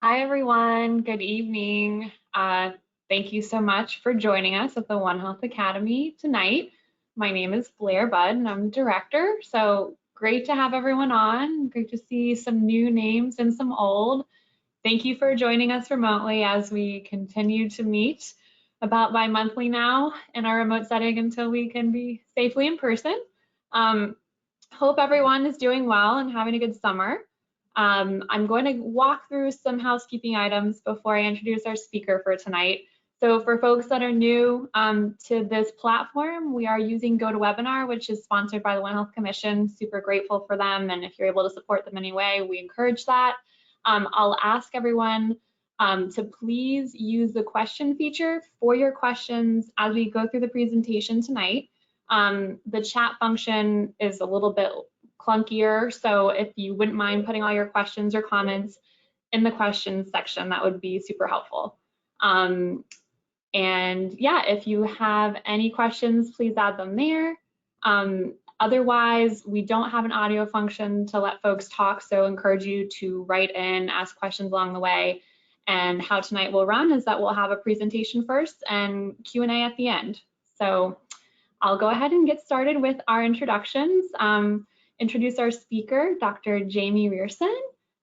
Hi, everyone. Good evening. Thank you so much for joining us at the One Health Academy tonight. My name is Blair Budd, and I'm the director. So great to have everyone on. Great to see some new names and some old. Thank you for joining us remotely as we continue to meet about bi-monthly now in our remote setting until we can be safely in person. Hope everyone is doing well and having a good summer. I'm going to walk through some housekeeping items before I introduce our speaker for tonight. So for folks that are new to this platform, we are using GoToWebinar, which is sponsored by the One Health Commission. Super grateful for them, and if you're able to support them anyway, we encourage that. I'll ask everyone to please use the question feature for your questions as we go through the presentation tonight. The chat function is a little bit clunkier, so if you wouldn't mind putting all your questions or comments in the questions section, that would be super helpful. And yeah, if you have any questions, please add them there. Otherwise, we don't have an audio function to let folks talk, so encourage you to write in, ask questions along the way. And how tonight will run is that we'll have a presentation first and Q&A at the end. So I'll go ahead and get started with our introductions. Introduce our speaker, Dr. Jamie Reaser.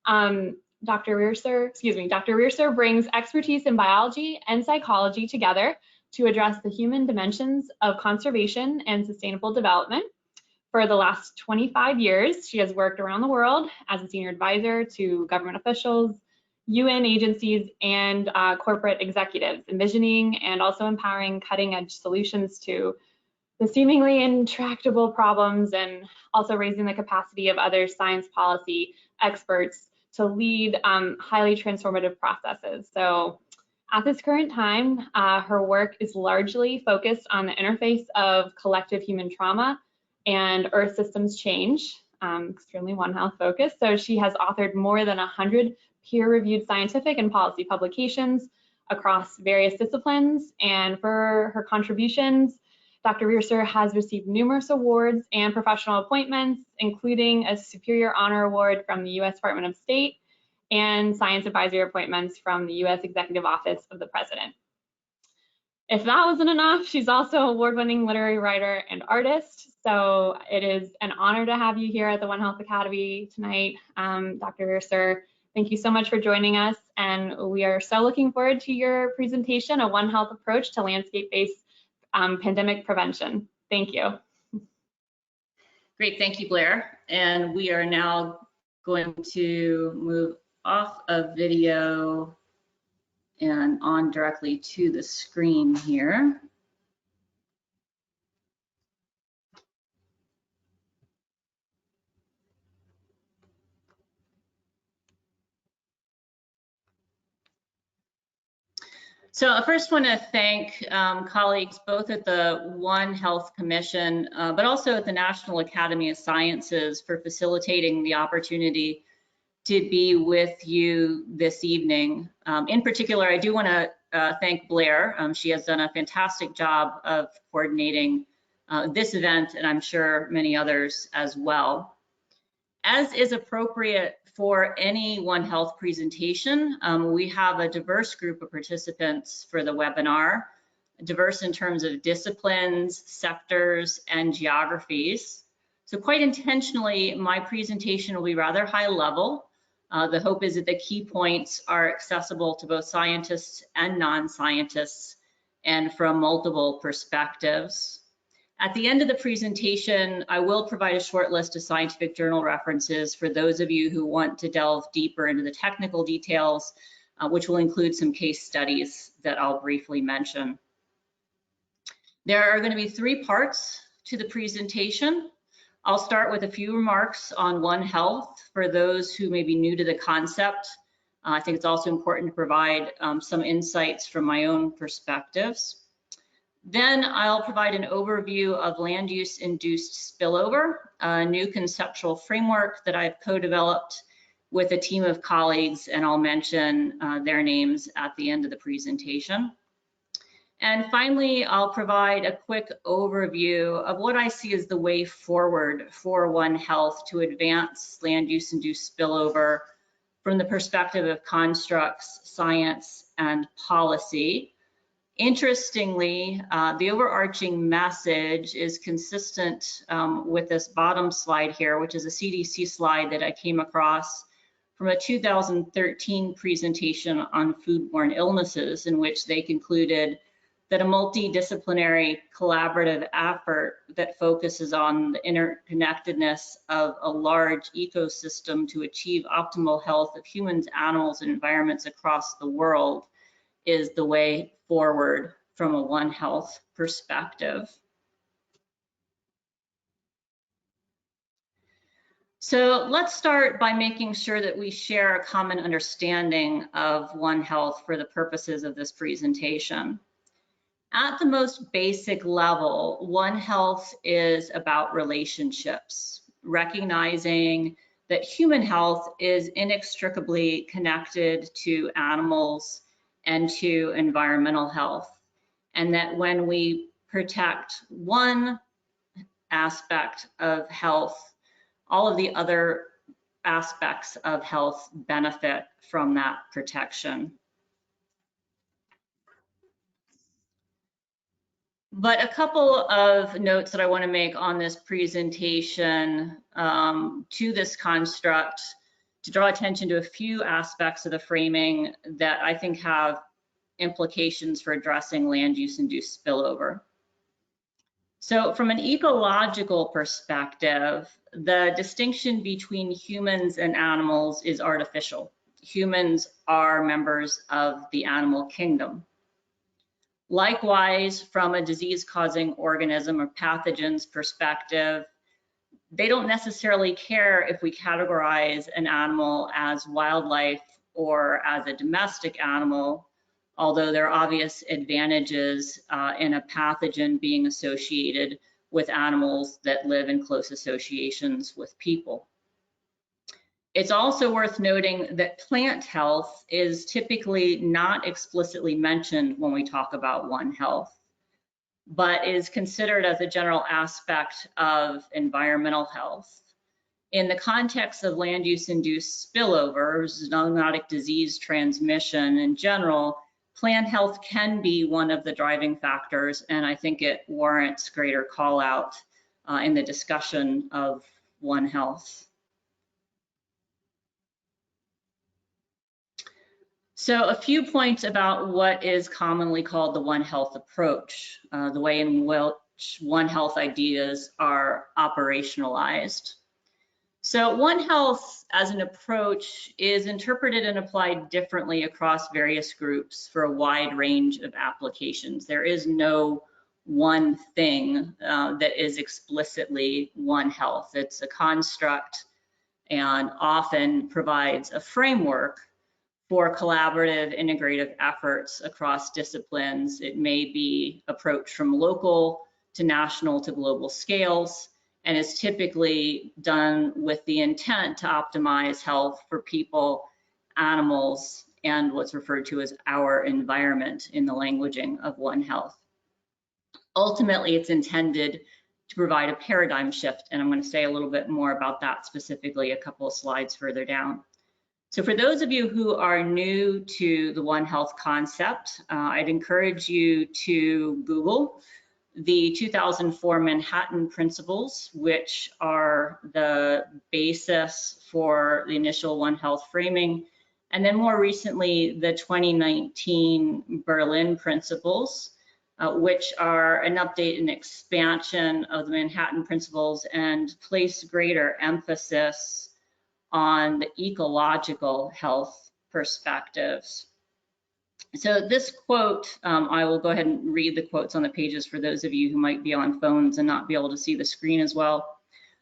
Dr. Reaser brings expertise in biology and psychology together to address the human dimensions of conservation and sustainable development. For the last 25 years, she has worked around the world as a senior advisor to government officials, UN agencies, and corporate executives, envisioning and also empowering cutting-edge solutions to the seemingly intractable problems, and also raising the capacity of other science policy experts to lead highly transformative processes. So at this current time, her work is largely focused on the interface of collective human trauma and Earth systems change, extremely One Health focused. So she has authored more than 100 peer-reviewed scientific and policy publications across various disciplines, and for her contributions, Dr. Reaser has received numerous awards and professional appointments, including a Superior Honor Award from the U.S. Department of State and science advisory appointments from the U.S. Executive Office of the President. If that wasn't enough, she's also an award-winning literary writer and artist. So it is an honor to have you here at the One Health Academy tonight, Dr. Reaser. Thank you so much for joining us, and we are so looking forward to your presentation, A One Health Approach to Landscape-Based Pandemic Prevention. Thank you. Great, thank you, Blair. And we are now going to move off of video and on directly to the screen here. So I first want to thank colleagues both at the One Health Commission, but also at the National Academy of Sciences for facilitating the opportunity to be with you this evening. In particular, I do want to thank Blair. She has done a fantastic job of coordinating this event, and I'm sure many others as well. As is appropriate for any One Health presentation, we have a diverse group of participants for the webinar, diverse in terms of disciplines, sectors, and geographies. So quite intentionally, my presentation will be rather high level. The hope is that the key points are accessible to both scientists and non-scientists and from multiple perspectives. At the end of the presentation, I will provide a short list of scientific journal references for those of you who want to delve deeper into the technical details, which will include some case studies that I'll briefly mention. There are going to be three parts to the presentation. I'll start with a few remarks on One Health for those who may be new to the concept. I think it's also important to provide some insights from my own perspectives. Then I'll provide an overview of land use induced spillover, a new conceptual framework that I've co-developed with a team of colleagues, and I'll mention their names at the end of the presentation. And finally, I'll provide a quick overview of what I see as the way forward for One Health to advance land use induced spillover from the perspective of constructs, science, and policy. Interestingly, the overarching message is consistent with this bottom slide here, which is a CDC slide that I came across from a 2013 presentation on foodborne illnesses, in which they concluded that a multidisciplinary collaborative effort that focuses on the interconnectedness of a large ecosystem to achieve optimal health of humans, animals, and environments across the world is the way forward from a One Health perspective. So let's start by making sure that we share a common understanding of One Health for the purposes of this presentation. At the most basic level, One Health is about relationships, recognizing that human health is inextricably connected to animals and to environmental health, and that when we protect one aspect of health, all of the other aspects of health benefit from that protection. But a couple of notes that I want to make on this presentation to this construct, to draw attention to a few aspects of the framing that I think have implications for addressing land use induced spillover. So from an ecological perspective, the distinction between humans and animals is artificial. Humans are members of the animal kingdom. Likewise, from a disease-causing organism or pathogens perspective, they don't necessarily care if we categorize an animal as wildlife or as a domestic animal, although there are obvious advantages in a pathogen being associated with animals that live in close associations with people. It's also worth noting that plant health is typically not explicitly mentioned when we talk about One Health, but is considered as a general aspect of environmental health. In the context of land use induced spillovers, zoonotic disease transmission in general, plant health can be one of the driving factors, and I think it warrants greater call out in the discussion of One Health. So a few points about what is commonly called the One Health approach, the way in which One Health ideas are operationalized. So One Health as an approach is interpreted and applied differently across various groups for a wide range of applications. There is no one thing that is explicitly One Health. It's a construct and often provides a framework for collaborative integrative efforts across disciplines. It may be approached from local to national to global scales, and is typically done with the intent to optimize health for people, animals, and what's referred to as our environment in the languaging of One Health. Ultimately, it's intended to provide a paradigm shift, and I'm going to say a little bit more about that specifically a couple of slides further down. So for those of you who are new to the One Health concept, I'd encourage you to Google the 2004 Manhattan Principles, which are the basis for the initial One Health framing, and then more recently, the 2019 Berlin Principles, which are an update and expansion of the Manhattan Principles and place greater emphasis on the ecological health perspectives. So this quote, I will go ahead and read the quotes on the pages for those of you who might be on phones and not be able to see the screen as well.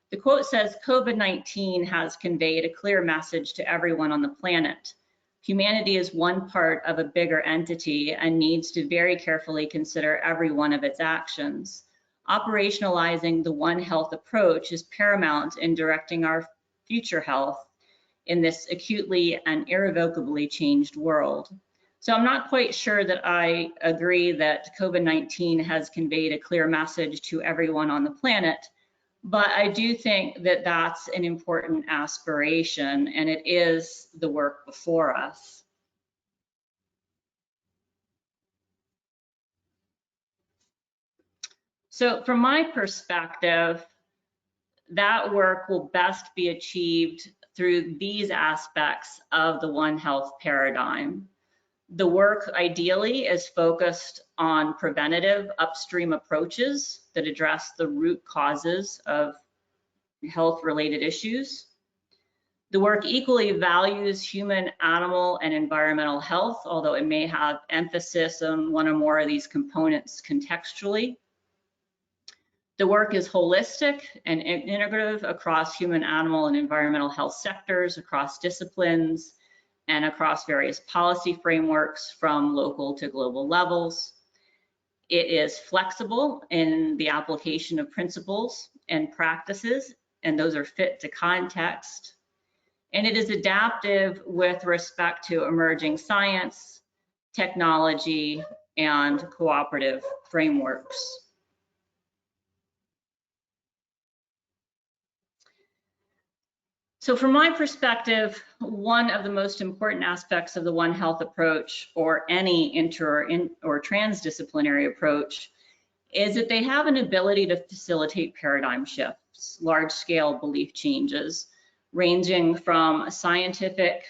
The quote says, "COVID-19 has conveyed a clear message to everyone on the planet. Humanity is one part of a bigger entity and needs to very carefully consider every one of its actions. Operationalizing the One Health approach is paramount in directing our future health in this acutely and irrevocably changed world." So I'm not quite sure that I agree that COVID-19 has conveyed a clear message to everyone on the planet, But I do think that that's an important aspiration, and it is the work before us. So from my perspective, that work will best be achieved through these aspects of the One Health paradigm. The work ideally is focused on preventative upstream approaches that address the root causes of health-related issues. The work equally values human, animal, and environmental health, although it may have emphasis on one or more of these components contextually. The work is holistic and integrative across human, animal, and environmental health sectors, across disciplines, and across various policy frameworks from local to global levels. It is flexible in the application of principles and practices, and those are fit to context. And it is adaptive with respect to emerging science, technology, and cooperative frameworks. So from my perspective, one of the most important aspects of the One Health approach, or any or transdisciplinary approach, is that they have an ability to facilitate paradigm shifts, large-scale belief changes, ranging from scientific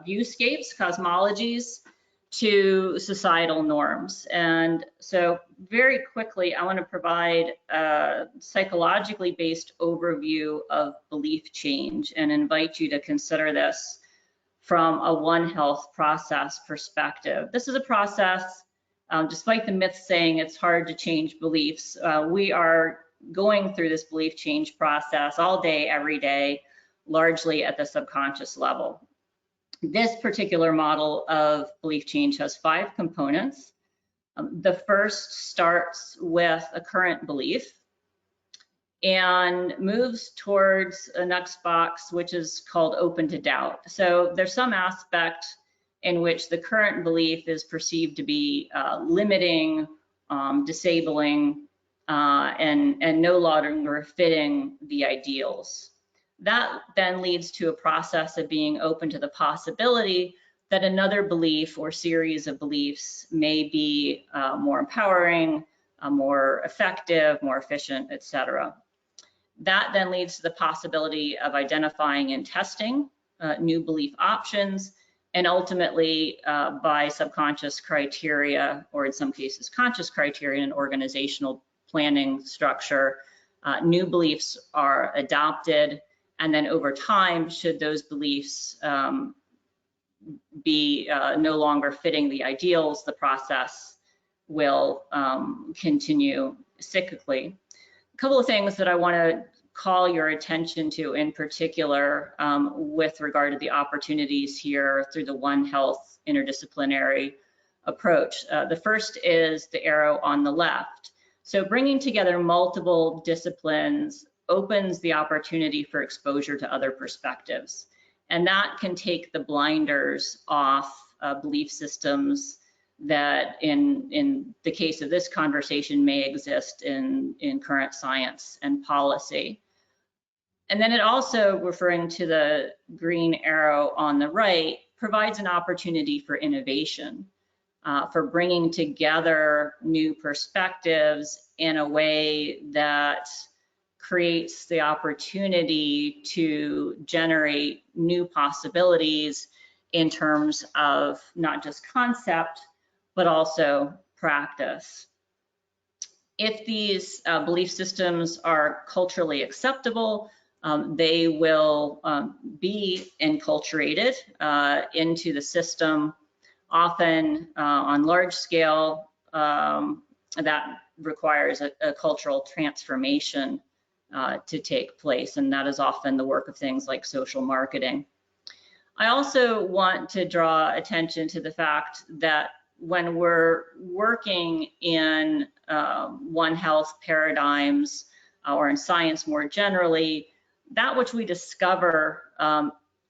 viewscapes, cosmologies, to societal norms. And so very quickly, I want to provide a psychologically based overview of belief change and invite you to consider this from a One Health process perspective. This is a process, despite the myth saying it's hard to change beliefs, we are going through this belief change process all day, every day, largely at the subconscious level. This particular model of belief change has 5 components. The first starts with a current belief and moves towards a next box, which is called open to doubt. So there's some aspect in which the current belief is perceived to be limiting, disabling, and no longer fitting the ideals. That then leads to a process of being open to the possibility that another belief or series of beliefs may be more empowering, more effective, more efficient, etc. That then leads to the possibility of identifying and testing new belief options, and ultimately by subconscious criteria, or in some cases conscious criteria in an organizational planning structure, new beliefs are adopted. And then over time, should those beliefs be no longer fitting the ideals, the process will continue cyclically. A couple of things that I want to call your attention to in particular with regard to the opportunities here through the One Health interdisciplinary approach. The first is the arrow on the left. So bringing together multiple disciplines opens the opportunity for exposure to other perspectives. And that can take the blinders off belief systems that in the case of this conversation may exist in current science and policy. And then it also, referring to the green arrow on the right, provides an opportunity for innovation, for bringing together new perspectives in a way that creates the opportunity to generate new possibilities in terms of not just concept, but also practice. If these belief systems are culturally acceptable, they will be enculturated into the system, often on large scale. That requires a cultural transformation to take place, and that is often the work of things like social marketing. I also want to draw attention to the fact that when we're working in One Health paradigms or in science more generally, that which we discover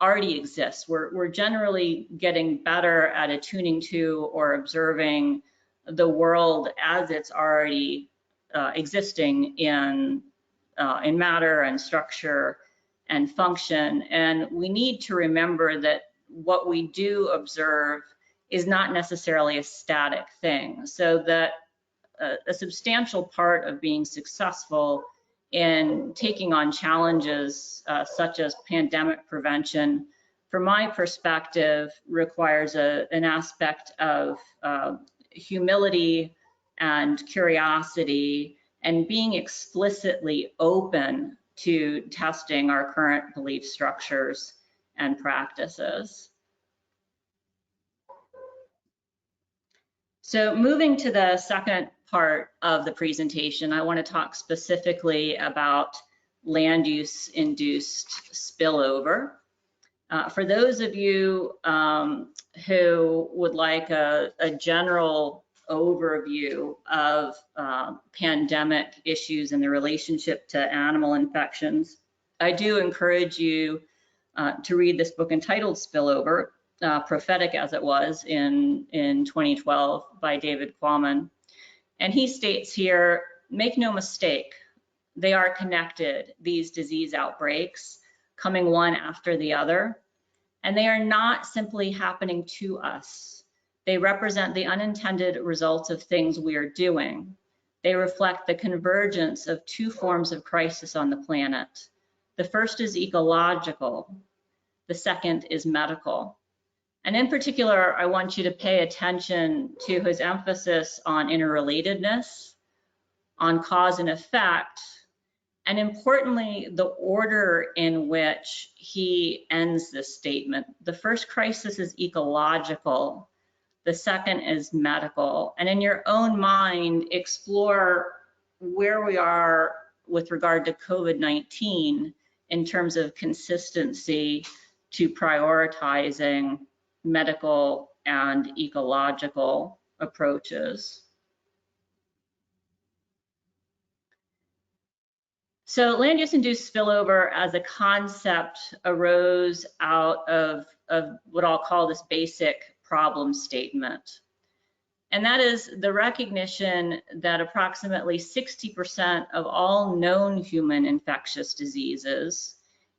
already exists. We're generally getting better at attuning to or observing the world as it's already existing in in matter and structure and function. And we need to remember that what we do observe is not necessarily a static thing. So that a substantial part of being successful in taking on challenges such as pandemic prevention, from my perspective, requires an aspect of humility and curiosity and being explicitly open to testing our current belief structures and practices. So moving to the second part of the presentation, I want to talk specifically about land use induced spillover. For those of you who would like a general overview of pandemic issues and the relationship to animal infections, I do encourage you to read this book entitled Spillover, prophetic as it was in 2012 by David Quammen. And he states here, make no mistake, they are connected, these disease outbreaks, coming one after the other. And they are not simply happening to us. They represent the unintended results of things we are doing. They reflect the convergence of two forms of crisis on the planet. The first is ecological. The second is medical. And in particular, I want you to pay attention to his emphasis on interrelatedness, on cause and effect, and importantly, the order in which he ends this statement. The first crisis is ecological. The second is medical. And in your own mind, explore where we are with regard to COVID-19 in terms of consistency to prioritizing medical and ecological approaches. So land use induced spillover as a concept arose out of what I'll call this basic problem statement. And that is the recognition that approximately 60% of all known human infectious diseases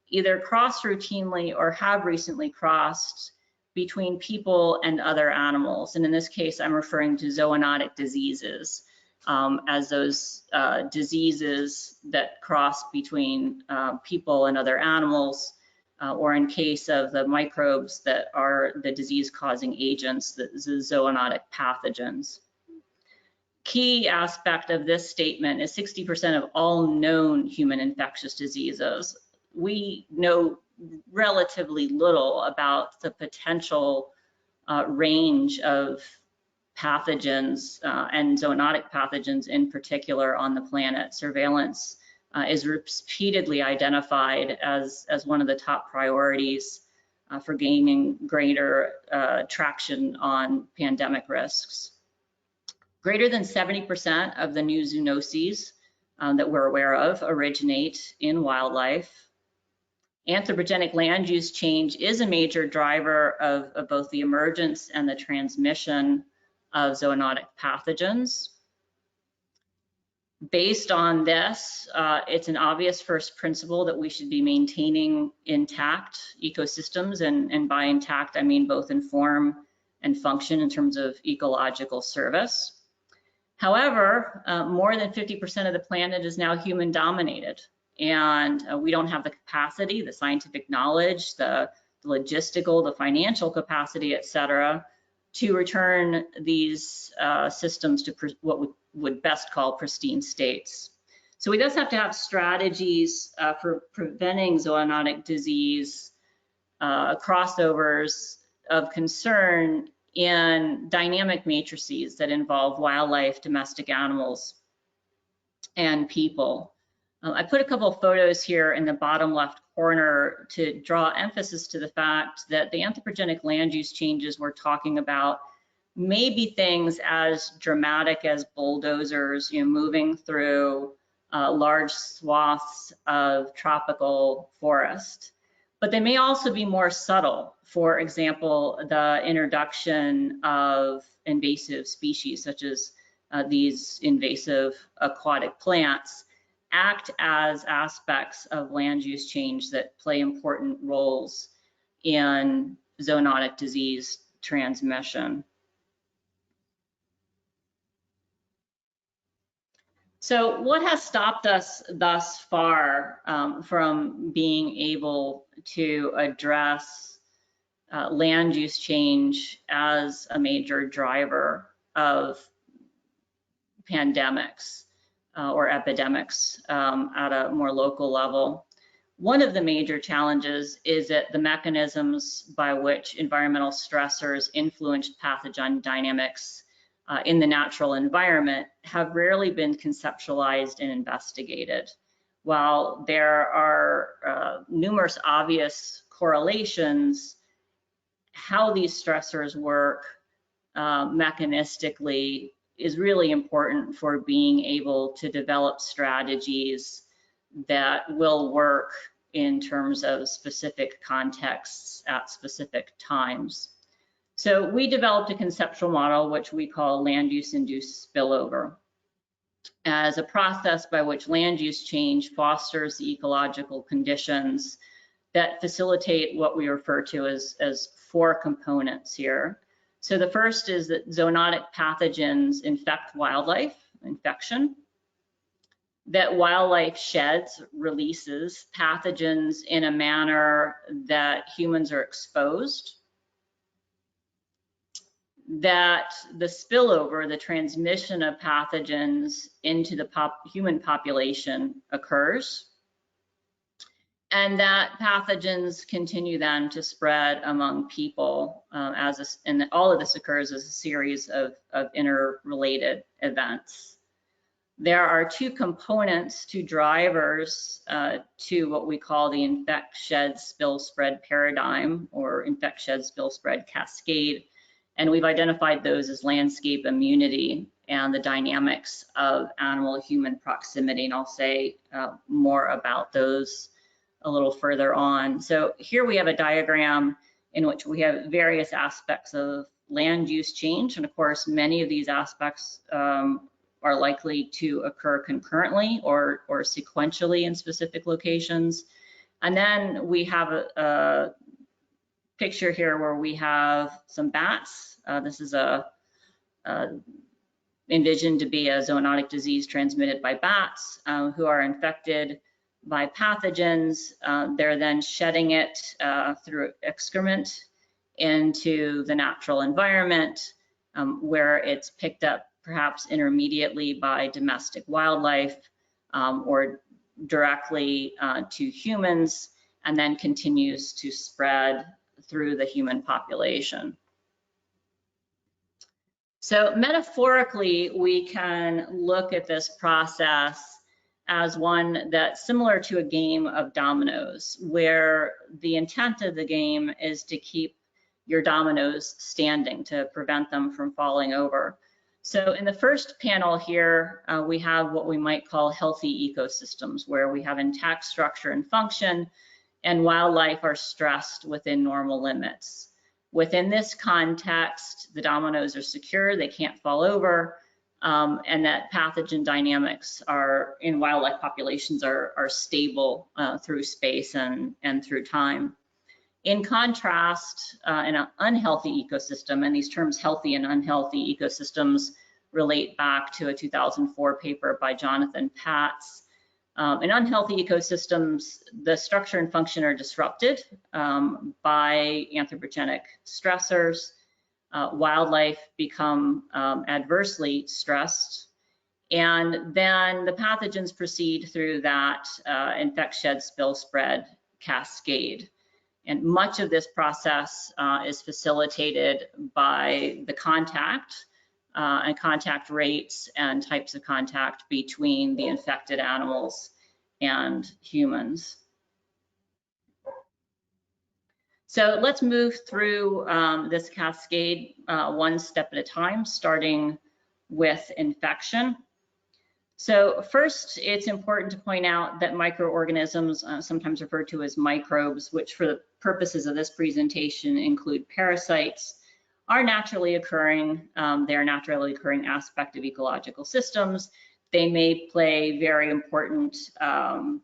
either cross routinely or have recently crossed between people and other animals. And in this case, I'm referring to zoonotic diseases as those diseases that cross between people and other animals, or in case of the microbes that are the disease-causing agents, the zoonotic pathogens. Key aspect of this statement is 60% of all known human infectious diseases. We know relatively little about the potential range of pathogens and zoonotic pathogens in particular on the planet. Surveillance is repeatedly identified as one of the top priorities for gaining greater traction on pandemic risks. Greater than 70% of the new zoonoses that we're aware of originate in wildlife. Anthropogenic land use change is a major driver of both the emergence and the transmission of zoonotic pathogens. Based on this, it's an obvious first principle that we should be maintaining intact ecosystems, and by intact, I mean both in form and function in terms of ecological service. However, more than 50% of the planet is now human dominated, and we don't have the capacity, the scientific knowledge, the logistical, the financial capacity, et cetera, to return these systems to what we would best call pristine states. So we just have to have strategies for preventing zoonotic disease crossovers of concern in dynamic matrices that involve wildlife, domestic animals, and people. I put a couple of photos here in the bottom left corner to draw emphasis to the fact that the anthropogenic land use changes we're talking about may be things as dramatic as bulldozers, moving through large swaths of tropical forest. But they may also be more subtle. For example, the introduction of invasive species, such as these invasive aquatic plants, act as aspects of land use change that play important roles in zoonotic disease transmission. So what has stopped us thus far from being able to address land use change as a major driver of pandemics or epidemics at a more local level? One of the major challenges is that the mechanisms by which environmental stressors influence pathogen dynamics in the natural environment have rarely been conceptualized and investigated. While there are numerous obvious correlations, how these stressors work mechanistically is really important for being able to develop strategies that will work in terms of specific contexts at specific times. So we developed a conceptual model, which we call land use induced spillover, as a process by which land use change fosters the ecological conditions that facilitate what we refer to as 4 components here. So the first is that zoonotic pathogens infect wildlife, infection, that wildlife sheds, releases pathogens in a manner that humans are exposed, that the spillover, the transmission of pathogens into the human population occurs, and that pathogens continue then to spread among people and all of this occurs as a series of interrelated events. There are 2 components, 2 drivers to what we call the infect, shed, spill, spread paradigm, or infect, shed, spill, spread cascade. And we've identified those as landscape immunity and the dynamics of animal-human proximity. And I'll say more about those a little further on. So here we have a diagram in which we have various aspects of land use change. And of course, many of these aspects are likely to occur concurrently or sequentially in specific locations. And then we have a picture here where we have some bats. This is envisioned to be a zoonotic disease transmitted by bats who are infected by pathogens. They're then shedding it through excrement into the natural environment where it's picked up perhaps intermediately by domestic wildlife or directly to humans, and then continues to spread through the human population. So metaphorically, we can look at this process as one that's similar to a game of dominoes, where the intent of the game is to keep your dominoes standing, to prevent them from falling over. So in the first panel here, we have what we might call healthy ecosystems, where we have intact structure and function, and wildlife are stressed within normal limits. Within this context, the dominoes are secure, they can't fall over, and that pathogen dynamics are in wildlife populations are stable through space and through time. In contrast, in an unhealthy ecosystem, and these terms healthy and unhealthy ecosystems relate back to a 2004 paper by Jonathan Patz. In unhealthy ecosystems, the structure and function are disrupted by anthropogenic stressors. Wildlife become adversely stressed, and then the pathogens proceed through that infect, shed, spill, spread cascade. And much of this process is facilitated by the contact and contact rates and types of contact between the infected animals and humans. So let's move through this cascade one step at a time, starting with infection. So first, it's important to point out that microorganisms, sometimes referred to as microbes, which for the purposes of this presentation include parasites, are naturally occurring. They're a naturally occurring aspect of ecological systems. they may play very important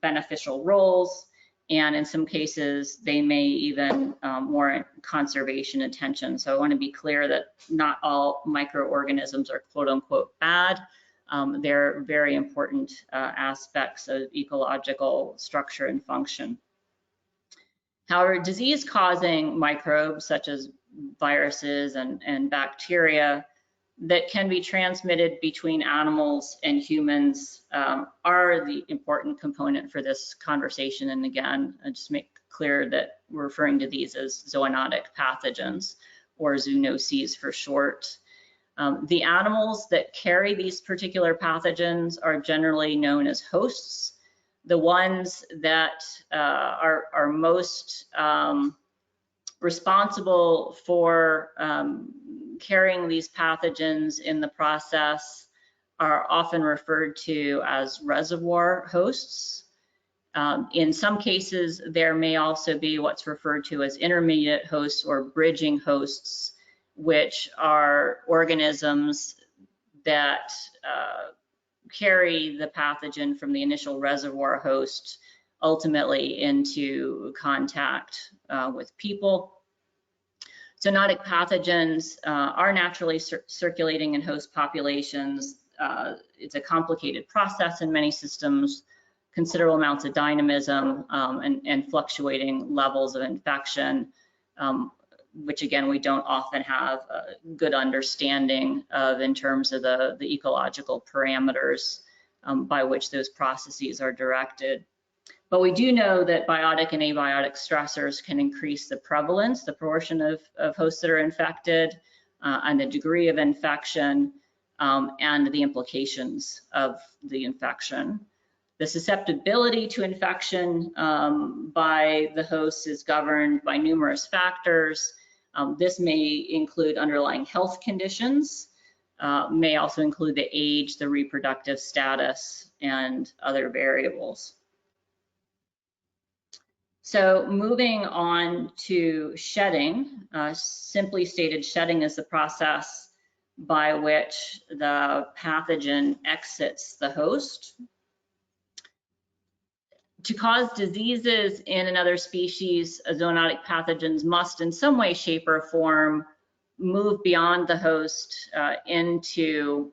beneficial roles, and in some cases, they may even warrant conservation attention. So I want to be clear that not all microorganisms are quote unquote bad. They're very important aspects of ecological structure and function. However, disease-causing microbes such as viruses and bacteria that can be transmitted between animals and humans are the important component for this conversation. And again, I just make clear that we're referring to these as zoonotic pathogens, or zoonoses for short. The animals that carry these particular pathogens are generally known as hosts. The ones that are most responsible for carrying these pathogens in the process are often referred to as reservoir hosts. In some cases, there may also be what's referred to as intermediate hosts or bridging hosts, which are organisms that carry the pathogen from the initial reservoir host ultimately into contact with people. Zoonotic pathogens are naturally circulating in host populations. It's a complicated process in many systems, considerable amounts of dynamism and fluctuating levels of infection, which again, we don't often have a good understanding of in terms of the ecological parameters by which those processes are directed. But we do know that biotic and abiotic stressors can increase the prevalence, the proportion of hosts that are infected, and the degree of infection, and the implications of the infection. The susceptibility to infection by the host is governed by numerous factors. This may include underlying health conditions, may also include the age, the reproductive status, and other variables. So moving on to shedding, simply stated, shedding is the process by which the pathogen exits the host. To cause diseases in another species, zoonotic pathogens must in some way, shape, or form move beyond the host into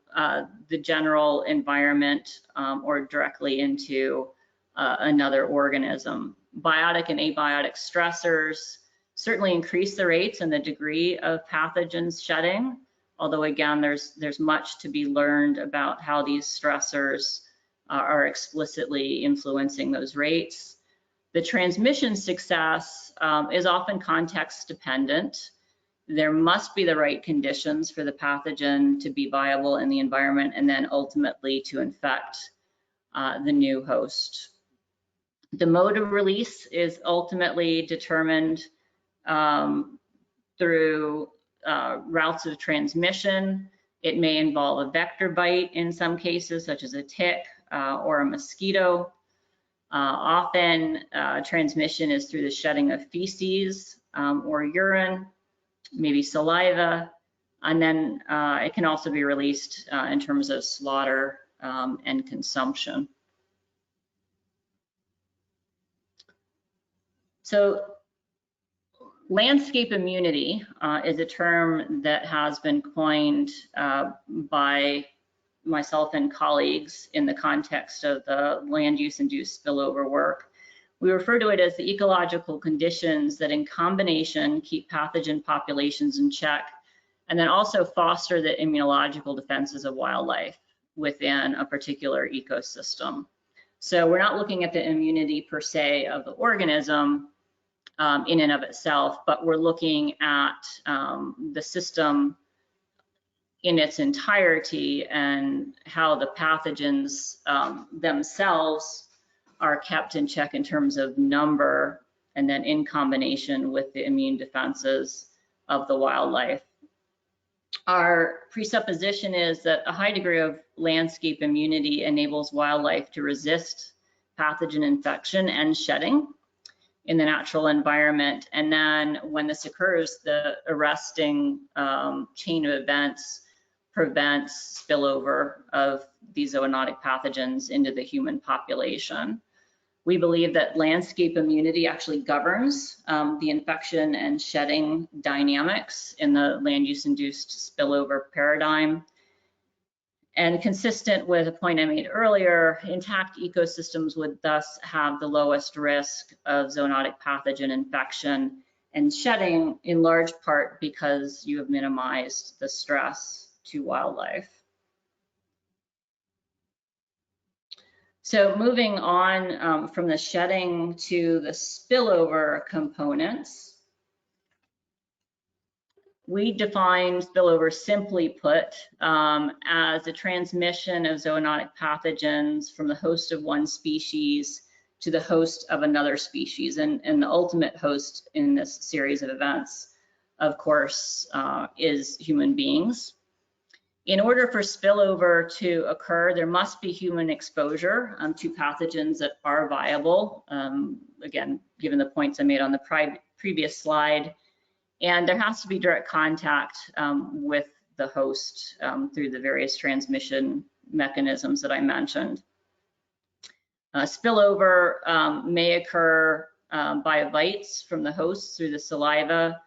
the general environment or directly into another organism. Biotic and abiotic stressors certainly increase the rates and the degree of pathogens shedding, although again, there's much to be learned about how these stressors are explicitly influencing those rates. The transmission success is often context dependent. There must be the right conditions for the pathogen to be viable in the environment and then ultimately to infect the new host. The mode of release is ultimately determined through routes of transmission. It may involve a vector bite in some cases, such as a tick or a mosquito. Often transmission is through the shedding of feces or urine, maybe saliva, and then it can also be released in terms of slaughter and consumption. So landscape immunity is a term that has been coined by myself and colleagues in the context of the land use induced spillover work. We refer to it as the ecological conditions that in combination keep pathogen populations in check and then also foster the immunological defenses of wildlife within a particular ecosystem. So we're not looking at the immunity per se of the organism in and of itself, but we're looking at the system in its entirety and how the pathogens themselves are kept in check in terms of number and then in combination with the immune defenses of the wildlife. Our presupposition is that a high degree of landscape immunity enables wildlife to resist pathogen infection and shedding in the natural environment. And then when this occurs, the arresting chain of events prevents spillover of these zoonotic pathogens into the human population. We believe that landscape immunity actually governs the infection and shedding dynamics in the land use induced spillover paradigm. And consistent with a point I made earlier, intact ecosystems would thus have the lowest risk of zoonotic pathogen infection and shedding, in large part because you have minimized the stress to wildlife. So moving on from the shedding to the spillover components, we define spillover, simply put, as a transmission of zoonotic pathogens from the host of one species to the host of another species. And the ultimate host in this series of events, of course, is human beings. In order for spillover to occur, there must be human exposure to pathogens that are viable. Again, given the points I made on the previous slide, and there has to be direct contact with the host through the various transmission mechanisms that I mentioned. Spillover may occur by bites from the host through the saliva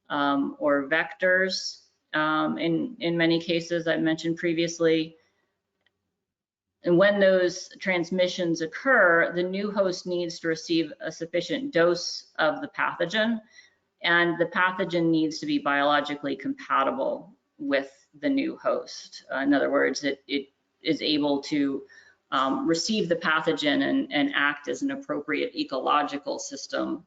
or vectors in many cases I mentioned previously. And when those transmissions occur, the new host needs to receive a sufficient dose of the pathogen, and the pathogen needs to be biologically compatible with the new host. In other words, it is able to receive the pathogen and act as an appropriate ecological system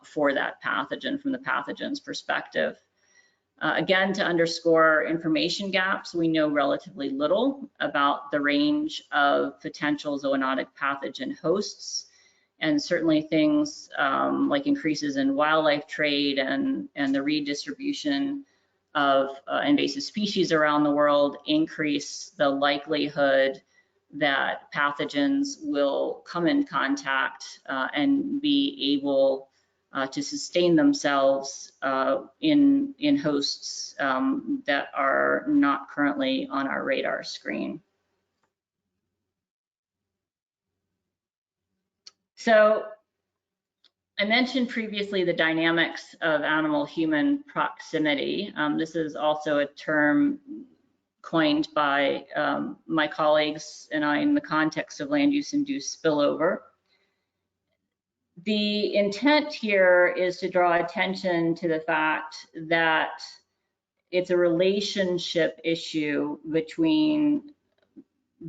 for that pathogen from the pathogen's perspective. Again, to underscore information gaps, we know relatively little about the range of potential zoonotic pathogen hosts. And certainly things like increases in wildlife trade and the redistribution of invasive species around the world increase the likelihood that pathogens will come in contact and be able to sustain themselves in hosts that are not currently on our radar screen. So I mentioned previously the dynamics of animal-human proximity. This is also a term coined by my colleagues and I in the context of land use induced spillover. The intent here is to draw attention to the fact that it's a relationship issue between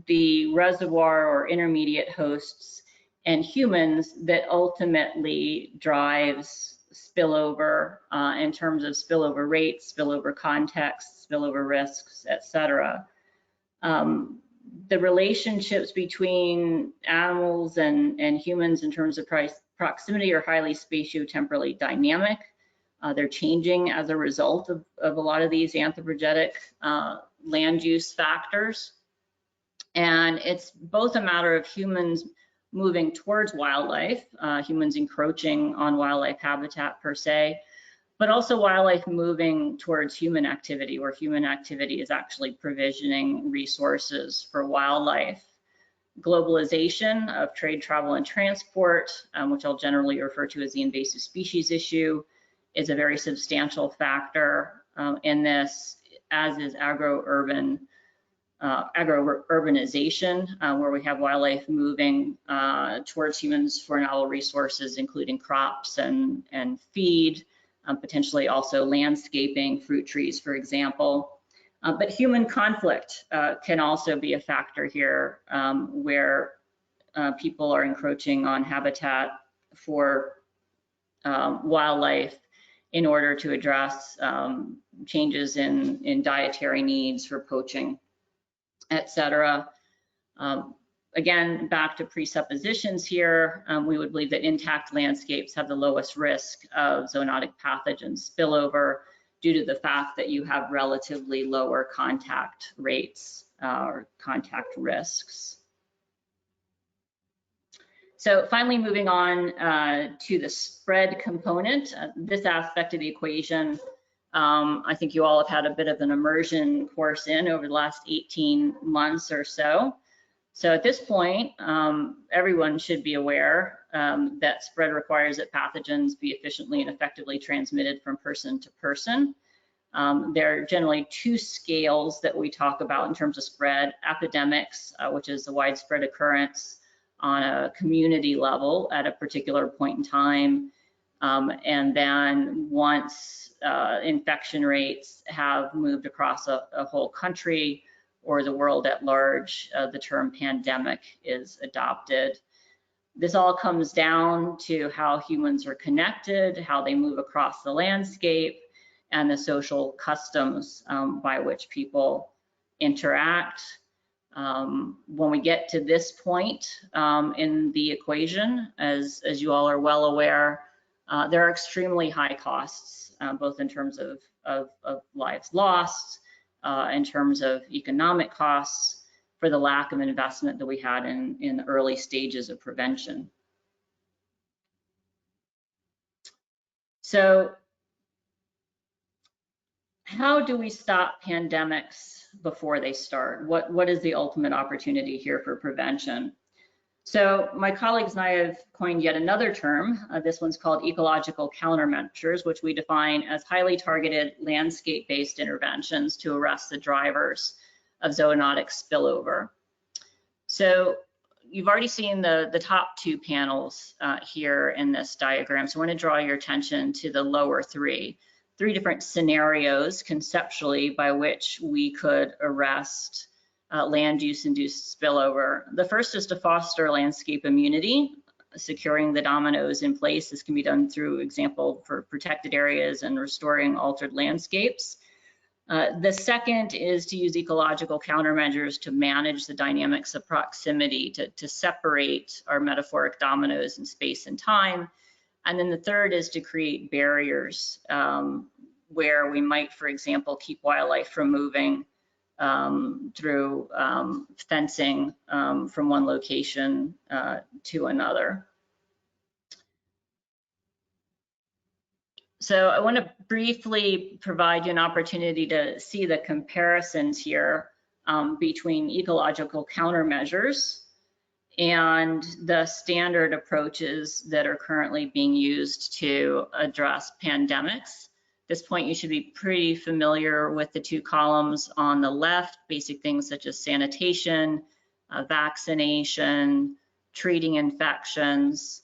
the reservoir or intermediate hosts and humans that ultimately drives spillover in terms of spillover rates, spillover contexts, spillover risks, etc. The relationships between animals and humans in terms of proximity are highly spatiotemporally dynamic. They're changing as a result of a lot of these anthropogenic land use factors. And it's both a matter of humans moving towards wildlife, humans encroaching on wildlife habitat per se, but also wildlife moving towards human activity, where human activity is actually provisioning resources for wildlife. Globalization of trade, travel, and transport, which I'll generally refer to as the invasive species issue, is a very substantial factor in this, as is agro-urbanization, where we have wildlife moving towards humans for novel resources, including crops and feed, potentially also landscaping, fruit trees, for example. But human conflict can also be a factor here, where people are encroaching on habitat for wildlife in order to address changes in dietary needs for poaching, etc. Again, back to presuppositions here, we would believe that intact landscapes have the lowest risk of zoonotic pathogen spillover due to the fact that you have relatively lower contact rates or contact risks. So finally, moving on to the spread component, this aspect of the equation I think you all have had a bit of an immersion course over the last 18 months or so. So at this point, everyone should be aware that spread requires that pathogens be efficiently and effectively transmitted from person to person. There are generally two scales that we talk about in terms of spread: epidemics, which is a widespread occurrence on a community level at a particular point in time. And then once infection rates have moved across a whole country or the world at large, the term pandemic is adopted. This all comes down to how humans are connected, how they move across the landscape, and the social customs by which people interact. When we get to this point in the equation, as you all are well aware, there are extremely high costs, both in terms of lives lost, in terms of economic costs, for the lack of investment that we had in the early stages of prevention. So how do we stop pandemics before they start? What is the ultimate opportunity here for prevention? So my colleagues and I have coined yet another term. This one's called ecological countermeasures, which we define as highly targeted landscape-based interventions to arrest the drivers of zoonotic spillover. So you've already seen the top two panels here in this diagram. So I want to draw your attention to the lower three different scenarios conceptually by which we could arrest land use induced spillover. The first is to foster landscape immunity, securing the dominoes in place. This can be done through example for protected areas and restoring altered landscapes. The second is to use ecological countermeasures to manage the dynamics of proximity, to separate our metaphoric dominoes in space and time. And then the third is to create barriers where we might, for example, keep wildlife from moving through fencing from one location to another. So I want to briefly provide you an opportunity to see the comparisons here between ecological countermeasures and the standard approaches that are currently being used to address pandemics. At this point, you should be pretty familiar with the two columns on the left, basic things such as sanitation, vaccination, treating infections.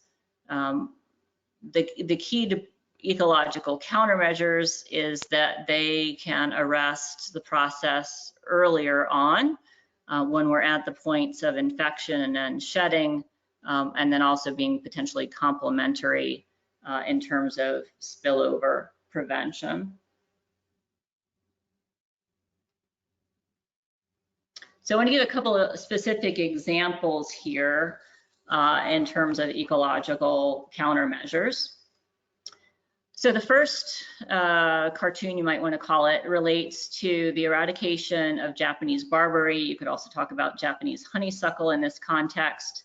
The key to ecological countermeasures is that they can arrest the process earlier on when we're at the points of infection and then shedding, and then also being potentially complementary in terms of spillover prevention. So I want to give a couple of specific examples here in terms of ecological countermeasures. So the first cartoon, you might want to call it, relates to the eradication of Japanese Barbary. You could also talk about Japanese honeysuckle in this context,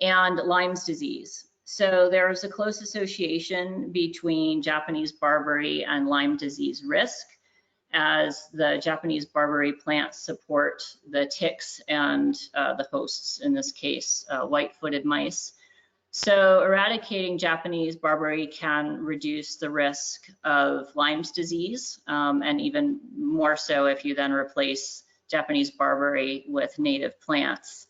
and Lyme's disease. So there is a close association between Japanese Barbary and Lyme disease risk, as the Japanese Barbary plants support the ticks and the hosts, in this case, white-footed mice. So eradicating Japanese Barbary can reduce the risk of Lyme's disease, and even more so if you then replace Japanese Barbary with native plants.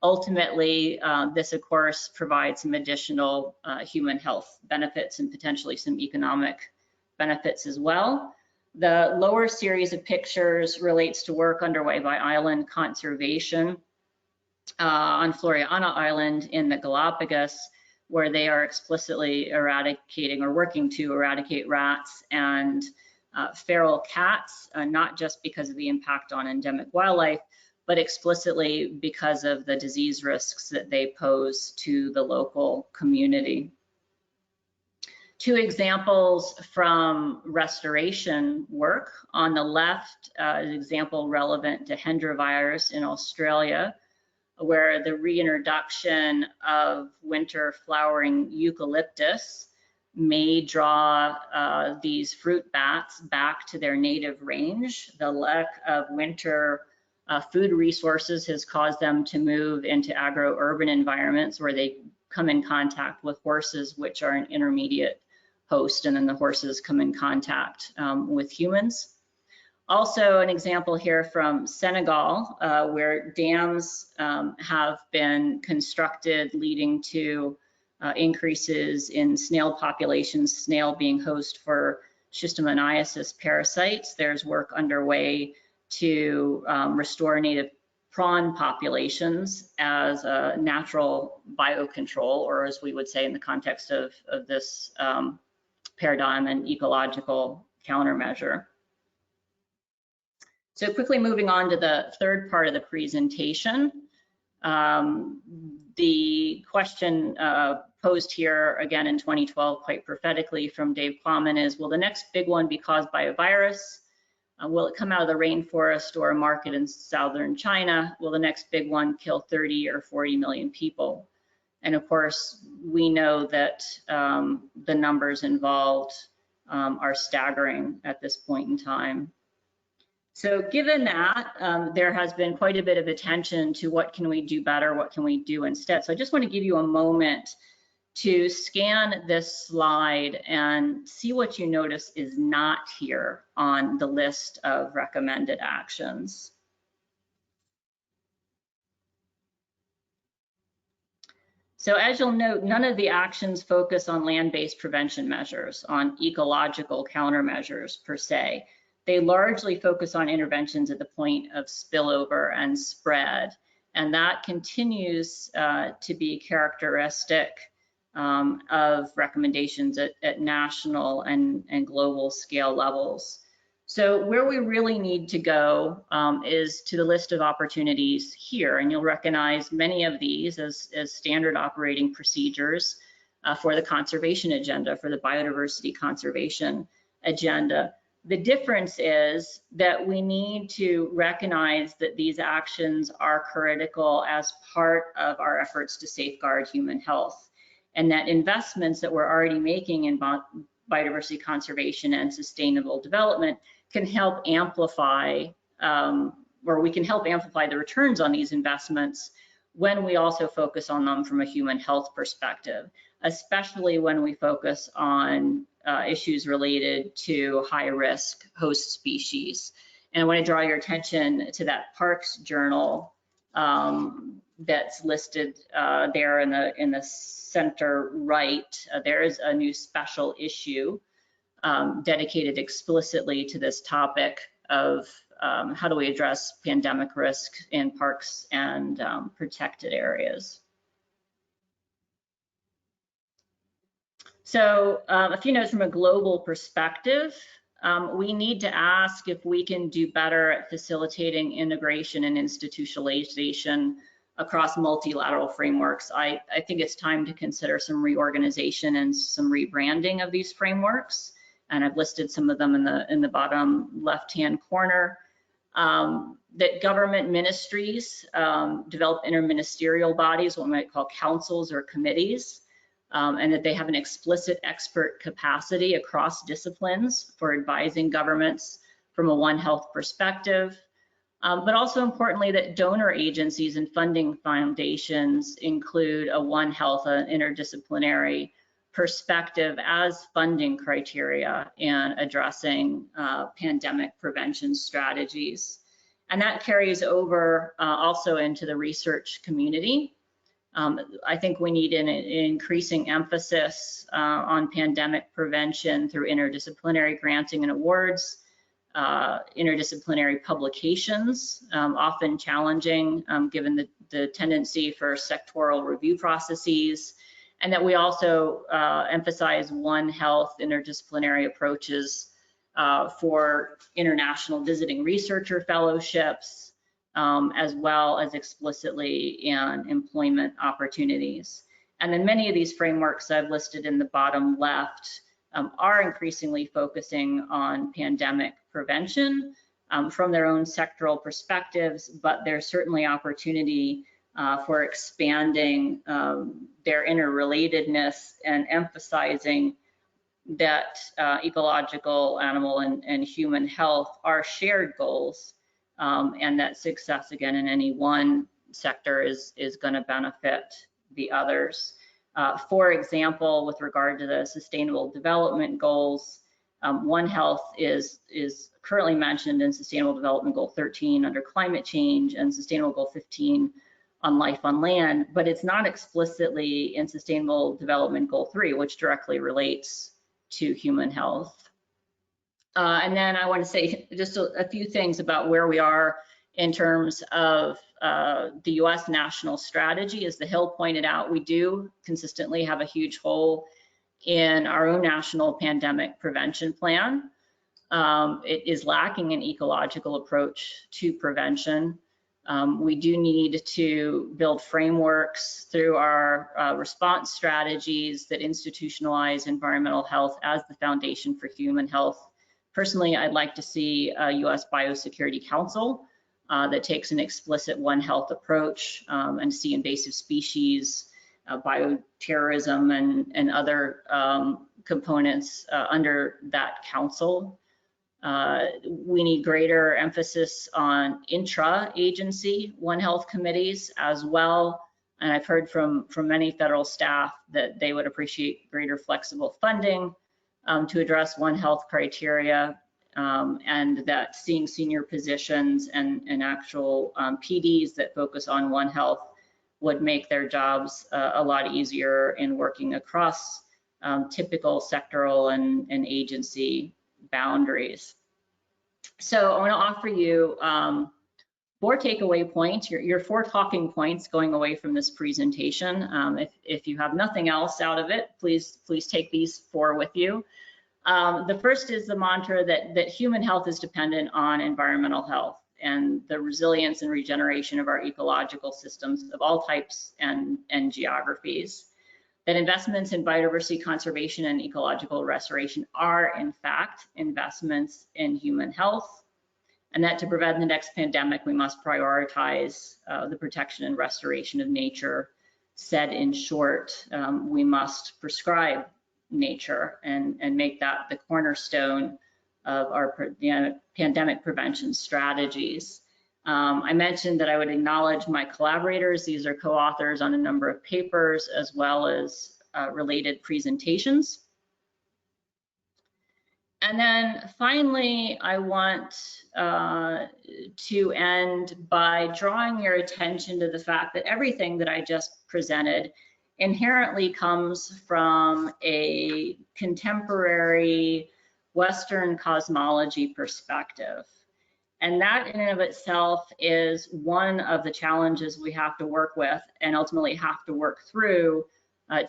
Ultimately, this of course provides some additional human health benefits and potentially some economic benefits as well. The lower series of pictures relates to work underway by island conservation on Floriana Island in the Galapagos, where they are explicitly eradicating or working to eradicate rats and feral cats, not just because of the impact on endemic wildlife, but explicitly because of the disease risks that they pose to the local community. Two examples from restoration work. On the left, an example relevant to Hendra virus in Australia, where the reintroduction of winter flowering eucalyptus may draw these fruit bats back to their native range. The lack of winter food resources has caused them to move into agro-urban environments where they come in contact with horses, which are an intermediate host, and then the horses come in contact with humans. Also, an example here from Senegal, where dams have been constructed, leading to increases in snail populations, snail being host for schistosomiasis parasites. There's work underway to restore native prawn populations as a natural biocontrol, or as we would say in the context of this paradigm, an ecological countermeasure. So quickly moving on to the third part of the presentation. The question posed here again in 2012 quite prophetically from Dave Plowman is, will the next big one be caused by a virus? Will it come out of the rainforest or a market in southern China? Will the next big one kill 30 or 40 million people? And of course, we know that the numbers involved are staggering at this point in time. So given that, there has been quite a bit of attention to what can we do better, what can we do instead. So I just want to give you a moment to scan this slide and see what you notice is not here on the list of recommended actions. So as you'll note, none of the actions focus on land-based prevention measures, on ecological countermeasures per se. They largely focus on interventions at the point of spillover and spread, and that continues to be characteristic of recommendations at national and global scale levels. So where we really need to go is to the list of opportunities here, and you'll recognize many of these as standard operating procedures for the conservation agenda, for the biodiversity conservation agenda. The difference is that we need to recognize that these actions are critical as part of our efforts to safeguard human health, and that investments that we're already making in biodiversity conservation and sustainable development can help amplify, or we can help amplify the returns on these investments when we also focus on them from a human health perspective, especially when we focus on issues related to high-risk host species. And I want to draw your attention to that Parks Journal that's listed there in the center right. There is a new special issue dedicated explicitly to this topic of how do we address pandemic risk in parks and protected areas. So a few notes from a global perspective. We need to ask if we can do better at facilitating integration and institutionalization across multilateral frameworks. I think it's time to consider some reorganization and some rebranding of these frameworks. And I've listed some of them in the bottom left-hand corner. That government ministries develop interministerial bodies, what we might call councils or committees, and that they have an explicit expert capacity across disciplines for advising governments from a One Health perspective. But also importantly, that donor agencies and funding foundations include a One Health, an interdisciplinary perspective as funding criteria in addressing pandemic prevention strategies. And that carries over also into the research community. I think we need an increasing emphasis on pandemic prevention through interdisciplinary granting and awards, interdisciplinary publications, often challenging given the tendency for sectoral review processes, and that we also emphasize One Health interdisciplinary approaches for international visiting researcher fellowships, as well as explicitly in employment opportunities. And then many of these frameworks I've listed in the bottom left are increasingly focusing on pandemic prevention from their own sectoral perspectives, but there's certainly opportunity for expanding their interrelatedness and emphasizing that ecological, animal, and human health are shared goals, and that success, again, in any one sector is going to benefit the others. For example, with regard to the Sustainable Development Goals, One Health is currently mentioned in Sustainable Development Goal 13 under climate change and Sustainable Goal 15 on life on land, but it's not explicitly in Sustainable Development Goal 3, which directly relates to human health. And then I want to say just a few things about where we are in terms of the US national strategy. As the Hill pointed out, we do consistently have a huge hole in our own national pandemic prevention plan. It is lacking an ecological approach to prevention. We do need to build frameworks through our response strategies that institutionalize environmental health as the foundation for human health. Personally, I'd like to see a US Biosecurity Council that takes an explicit One Health approach and see invasive species, bioterrorism, and other components under that council. We need greater emphasis on intra-agency One Health committees as well. And I've heard from many federal staff that they would appreciate greater flexible funding to address One Health criteria, and that seeing senior positions and actual PDs that focus on One Health would make their jobs a lot easier in working across typical sectoral and agency boundaries. So I want to offer you 4 takeaway points, your 4 talking points going away from this presentation. If you have nothing else out of it, please take these 4 with you. The first is the mantra that human health is dependent on environmental health and the resilience and regeneration of our ecological systems of all types and geographies. That investments in biodiversity conservation and ecological restoration are, in fact, investments in human health, and that to prevent the next pandemic, we must prioritize the protection and restoration of nature. Said in short, we must prescribe nature and make that the cornerstone of our pandemic prevention strategies. I mentioned that I would acknowledge my collaborators. These are co-authors on a number of papers as well as related presentations. And then finally, I want to end by drawing your attention to the fact that everything that I just presented inherently comes from a contemporary Western cosmology perspective. And that in and of itself is one of the challenges we have to work with and ultimately have to work through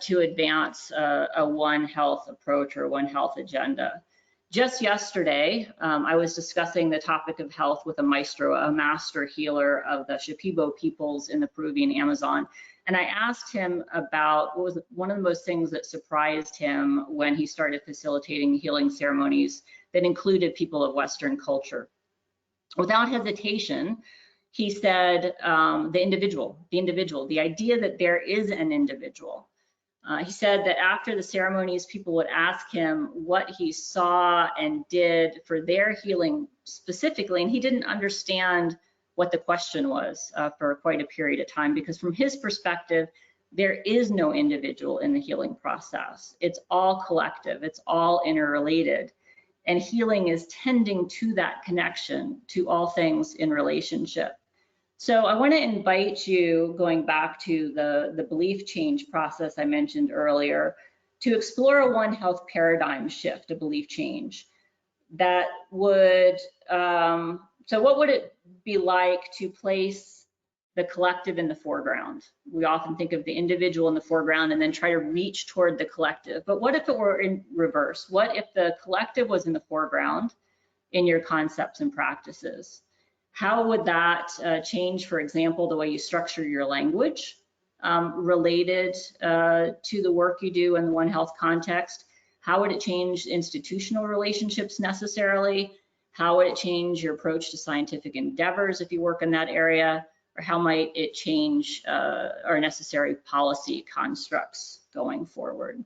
to advance a One Health approach or One Health agenda. Just yesterday, I was discussing the topic of health with a maestro, a master healer of the Shipibo peoples in the Peruvian Amazon. And I asked him about what was one of the most things that surprised him when he started facilitating healing ceremonies that included people of Western culture. Without hesitation, he said the individual, the idea that there is an individual. He said that after the ceremonies, people would ask him what he saw and did for their healing specifically, and he didn't understand what the question was for quite a period of time, because from his perspective, there is no individual in the healing process. It's all collective, it's all interrelated. And healing is tending to that connection to all things in relationship. So I want to invite you, going back to the belief change process I mentioned earlier, to explore a One Health paradigm shift, a belief change that would, so what would it be like to place the collective in the foreground? We often think of the individual in the foreground and then try to reach toward the collective. But what if it were in reverse? What if the collective was in the foreground in your concepts and practices? How would that change, for example, the way you structure your language related to the work you do in the One Health context? How would it change institutional relationships necessarily? How would it change your approach to scientific endeavors if you work in that area? Or how might it change our necessary policy constructs going forward?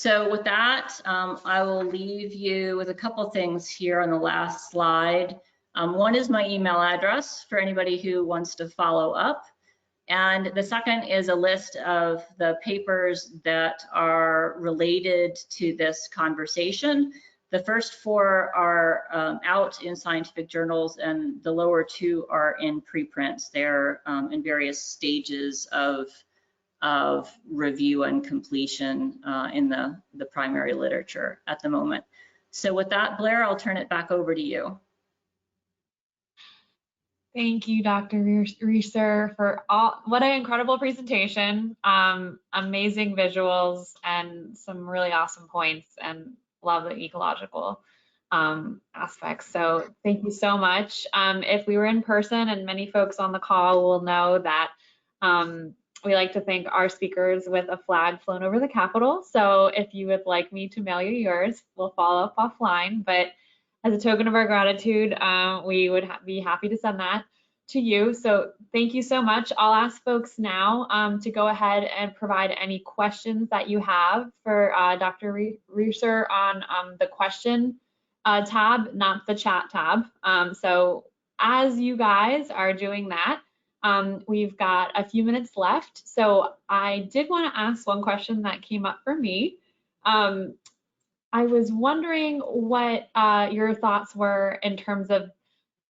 So with that, I will leave you with a couple things here on the last slide. One is my email address for anybody who wants to follow up. And the second is a list of the papers that are related to this conversation. The first 4 are out in scientific journals, and the lower 2 are in preprints. They're in various stages of review and completion in the primary literature at the moment. So with that, Blair, I'll turn it back over to you. Thank you, Dr. Reaser, for what an incredible presentation. Amazing visuals and some really awesome points, and love the ecological aspects. So thank you so much. If we were in person, and many folks on the call will know that we like to thank our speakers with a flag flown over the Capitol. So if you would like me to mail you yours, we'll follow up offline. But as a token of our gratitude, we would be happy to send that to you. So thank you so much. I'll ask folks now to go ahead and provide any questions that you have for Dr. Reaser on the question tab, not the chat tab. So as you guys are doing that, we've got a few minutes left. So I did want to ask one question that came up for me. I was wondering what your thoughts were in terms of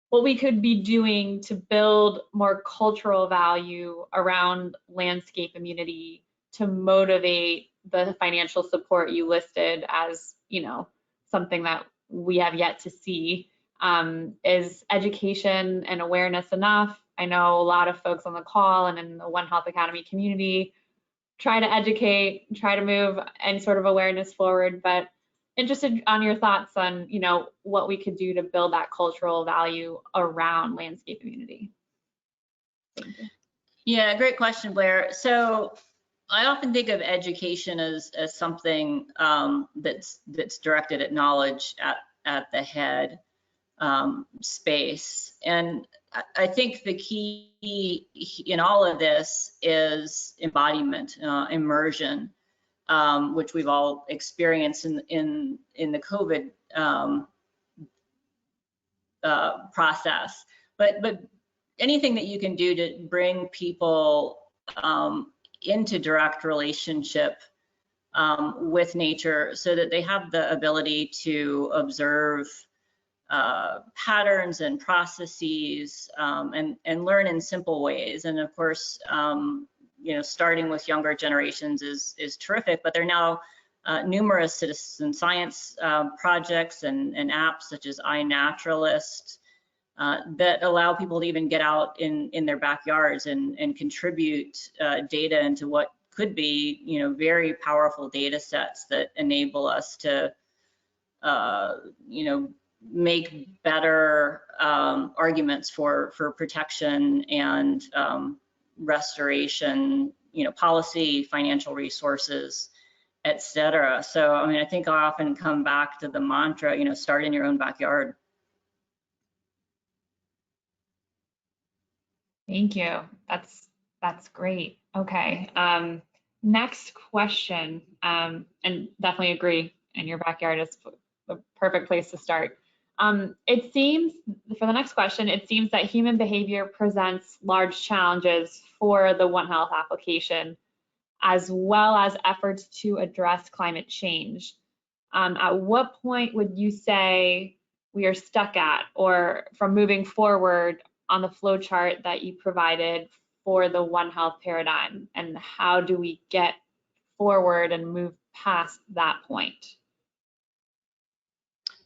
what we could be doing to build more cultural value around landscape immunity to motivate the financial support you listed as, you know, something that we have yet to see. Is education and awareness enough? I know a lot of folks on the call and in the One Health Academy community try to educate, try to move any sort of awareness forward, but interested on your thoughts on, you know, what we could do to build that cultural value around landscape immunity. Thank you. Yeah, great question, Blair. So I often think of education as something that's directed at knowledge at the head space. And I think the key in all of this is embodiment, immersion, which we've all experienced in the COVID process. But anything that you can do to bring people into direct relationship with nature so that they have the ability to observe patterns and processes and learn in simple ways. And of course, you know, starting with younger generations is terrific, but there are now numerous citizen science projects and apps such as iNaturalist that allow people to even get out in their backyards and contribute data into what could be, you know, very powerful data sets that enable us to, you know, make better arguments for protection and restoration, you know, policy, financial resources, et cetera. So, I mean, I think I often come back to the mantra, you know, start in your own backyard. Thank you. That's great. Okay. Next question, and definitely agree. In your backyard is the perfect place to start. It seems, for the next question, it seems that human behavior presents large challenges for the One Health application, as well as efforts to address climate change. At what point would you say we are stuck at, or from moving forward on the flow chart that you provided for the One Health paradigm, and how do we get forward and move past that point?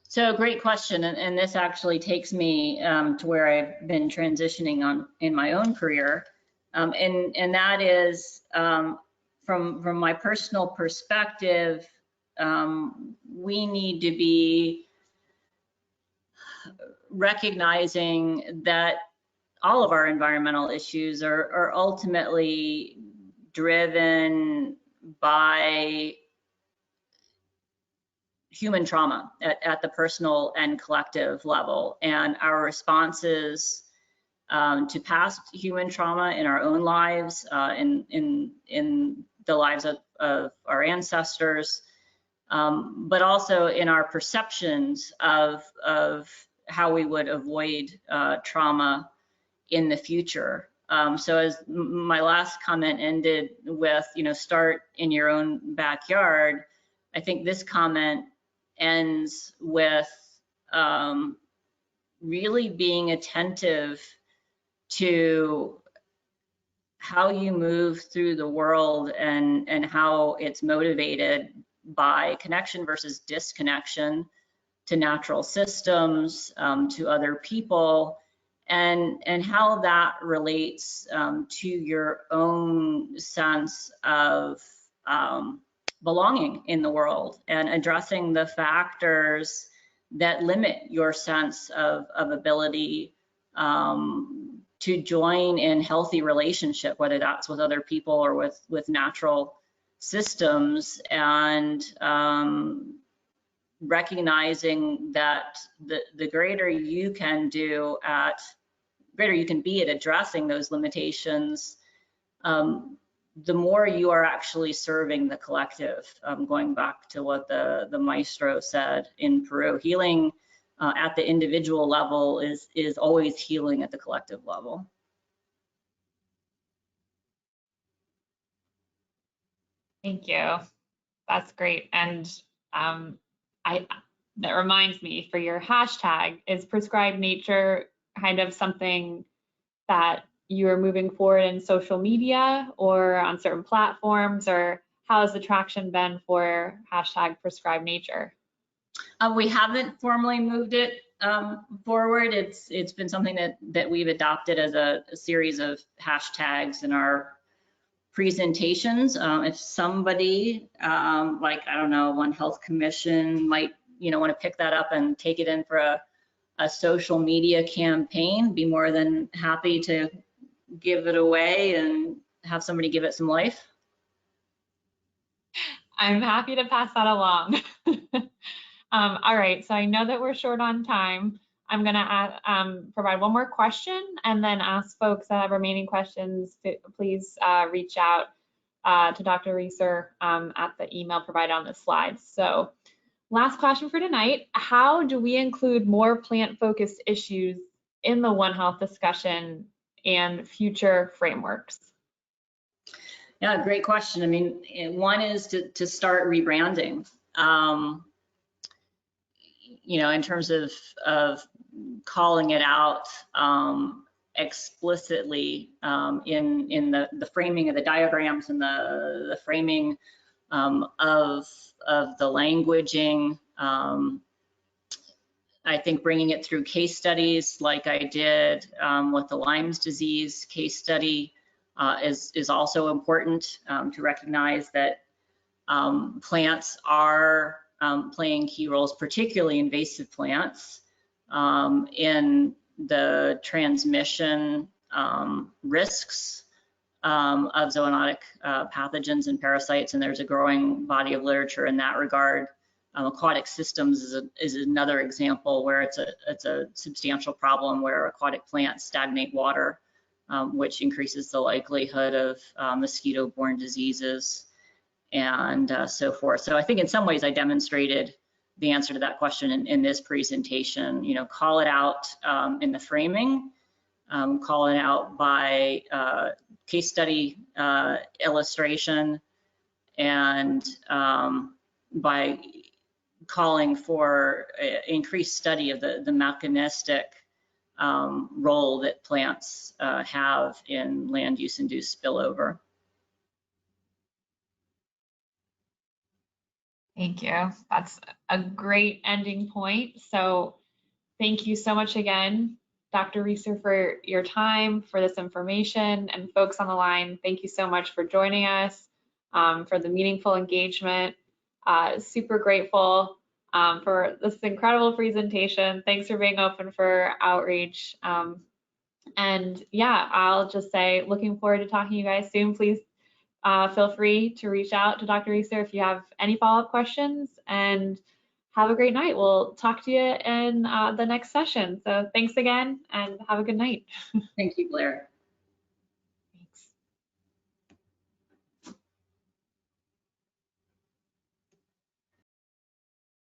So great question, and this actually takes me to where I've been transitioning in my own career, and that is from my personal perspective, we need to be recognizing that all of our environmental issues are ultimately driven by human trauma at the personal and collective level, and our responses to past human trauma in our own lives, in the lives of our ancestors, but also in our perceptions of how we would avoid trauma in the future. So as my last comment ended with, start in your own backyard, I think this comment ends with really being attentive to how you move through the world and how it's motivated by connection versus disconnection to natural systems, to other people, and how that relates to your own sense of belonging in the world, and addressing the factors that limit your sense of ability to join in healthy relationship, whether that's with other people or with natural systems, and recognizing that the greater you can do at, greater you can be at addressing those limitations, the more you are actually serving the collective. Going back to what the maestro said in Peru, healing at the individual level is always healing at the collective level. Thank you. That's great. And that reminds me, for your hashtag, is prescribed nature kind of something that you are moving forward in social media or on certain platforms, or how has the traction been for hashtag prescribed nature? We haven't formally moved it forward. It's been something that we've adopted as a series of hashtags in our presentations. If somebody like, I don't know, One Health Commission might want to pick that up and take it in for a social media campaign, be more than happy to give it away and have somebody give it some life. I'm happy to pass that along. All right, so I know that we're short on time. I'm gonna provide one more question and then ask folks that have remaining questions to please reach out to Dr. Reaser at the email provided on the slides. So last question for tonight: how do we include more plant-focused issues in the One Health discussion and future frameworks? Yeah, great question. I mean, one is to start rebranding. In terms of calling it out explicitly in the framing of the diagrams and the framing of the languaging. I think bringing it through case studies like I did with the Lyme's disease case study is also important, to recognize that plants are playing key roles, particularly invasive plants, in the transmission risks of zoonotic pathogens and parasites, and there's a growing body of literature in that regard. Aquatic systems is another example where it's a substantial problem, where aquatic plants stagnate water, which increases the likelihood of mosquito-borne diseases and so forth. So I think in some ways I demonstrated the answer to that question in this presentation. Call it out in the framing, call it out by case study illustration, and by calling for increased study of the mechanistic role that plants have in land use induced spillover. Thank you. That's a great ending point. So thank you so much again, Dr. Reaser, for your time, for this information, and folks on the line, thank you so much for joining us, for the meaningful engagement. Super grateful for this incredible presentation. Thanks for being open for outreach. And yeah, I'll just say, looking forward to talking to you guys soon. Please feel free to reach out to Dr. Reaser if you have any follow-up questions, and have a great night. We'll talk to you in the next session. So thanks again, and have a good night. Thank you, Blair.